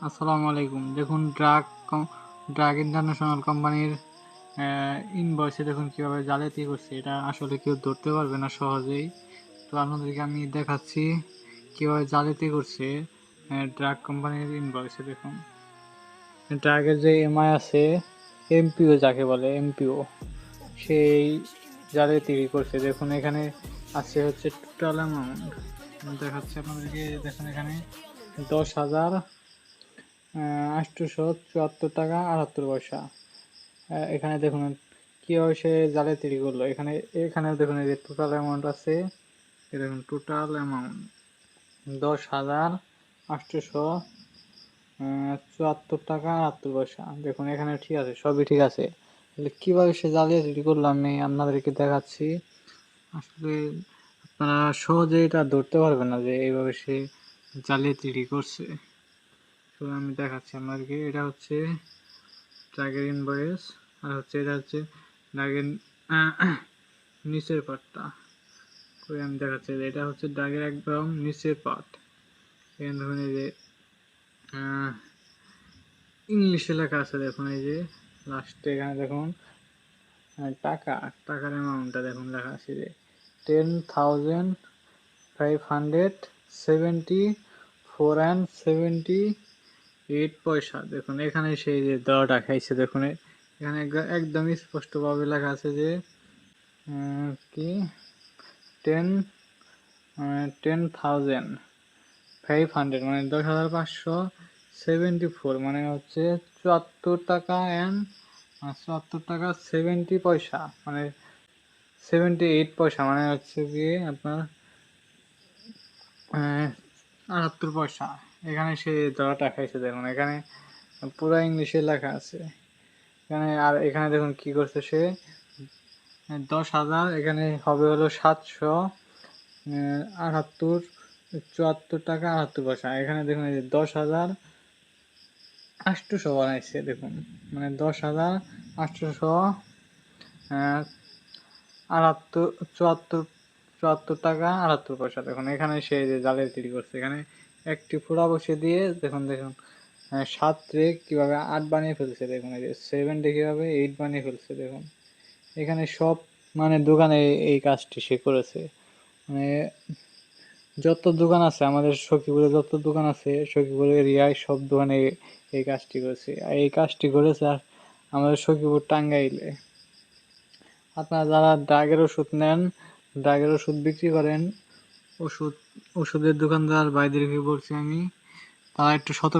আসসালামু আলাইকুম। দেখুন ড্রাগ ইন্টারন্যাশনাল কোম্পানির ইনভয়েসে দেখুন কিভাবে জালিয়াতি করছে। এটা আসলে কেউ ধরতে পারবে না সহজেই। তো আপনাদেরকে আমি দেখাচ্ছি কিভাবে জালিয়াতি করছে ড্রাগ কোম্পানির ইনভয়েসে। দেখুন ড্রাগের যে এমআই আছে, এমপিও যাকে বলে, এমপিও সেই জালিয়াতি করছে। দেখুন এখানে আছে হচ্ছে টোটাল অ্যামাউন্ট দেখাচ্ছে আপনাদেরকে। দেখুন এখানে 10,874 টাকা 78 পয়সা। এখানে দেখুন কিভাবে সে জালিয়াতি করলো। এখানে দেখুন এই যে টোটাল অ্যামাউন্ট আছে। দেখুন টোটাল অ্যামাউন্ট 10,874 টাকা 78 পয়সা। দেখুন এখানে ঠিক আছে, সবই ঠিক আছে। তাহলে কিভাবে সে জালিয়াতি করলো আমি আপনাদেরকে দেখাচ্ছি। আসলে আপনারা সহজে এটা ধরতে পারবেন না যে এইভাবে সে জালিয়াতি করছে। তো আমি দেখাচ্ছি আপনাদেরকে। এটা হচ্ছে ড্রাগের ইনভয়েস, আর এটা হচ্ছে ড্রাগের নিচের পার্টটা করে আমি দেখাচ্ছি। এটা হচ্ছে ড্রাগের একদম নিচের পার্ট। এখানে দেখুন এই যে ইংলিশে লেখা আছে। দেখুন এই যে লাস্টে এখানে দেখুন টাকার অ্যামাউন্টটা দেখুন লেখা আছে যে 10,574.78 পয়সা। দেখুন এখানে সেই যে দেওয়াটা খাইছে। দেখুন এখানে একদম স্পষ্টভাবে লেখা আছে যে কি 10,500 মানে 10,574 মানে হচ্ছে 74 টাকা মানে 78 পয়সা, মানে হচ্ছে গিয়ে আপনার 78 পয়সা। এখানে সে ধরাটা খাইছে। দেখুন এখানে পুরো ইংলিশে লেখা আছে এখানে দেখুন কি করছে সে 10,000 এখানে হবে হলো 774 টাকা 78 পয়সা। এখানে দেখুন এই যে 10,800 বানাইছে। দেখুন মানে 10,874 টাকা 78 পয়সা। দেখুন এখানে সে যে জালিয়াতি করছে। এখানে একটি ফোড়া বসিয়ে দিয়ে দেখুন 7 রে কিভাবে 8 বানিয়ে ফেলছে। দেখুন এই যে 7 রে কিভাবে 8 বানিয়ে ফেলছে। দেখুন এখানে সব মানে দোকানে এই কাজটি সে করেছে। মানে যত দোকান আছে আমাদের সখীপুরে, যত দোকান আছে সখীপুর এরিয়ায় সব দোকানে এই কাজটি করেছে। আর এই কাজটি করেছে আর আমাদের সখীপুর টাঙ্গাইলে। আপনারা যারা ড্রাগের ওষুধ নেন, ড্রাগের ওষুধ বিক্রি করেন, ওষুধের দোকানদার ভাইদেরকে বলছি আমি, তারা একটু সতর্ক